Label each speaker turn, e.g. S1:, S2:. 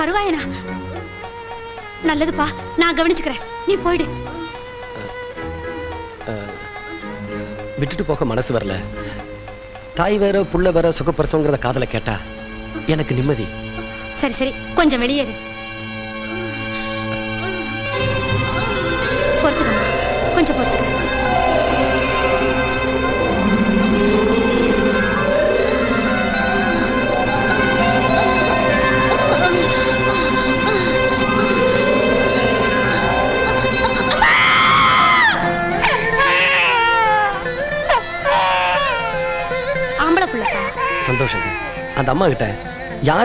S1: கருவாயனா? நல்லதுப்பா, நான் கவனிச்சுக்கிறேன், நீ போயிடு.
S2: விட்டுட்டு போக மனசு வரல. தாய் வேற புள்ள வேற சுகப்பிரசவங்கிறத காதல கேட்டா எனக்கு நிம்மதி.
S1: சரி சரி, கொஞ்சம் வெளியேறு. பொறுத்துக்கம்மா, கொஞ்சம் பொறுத்துக்க. ஆம்பளை புள்ளப்பா.
S2: சந்தோஷம். அந்த அம்மா கிட்ட யாரு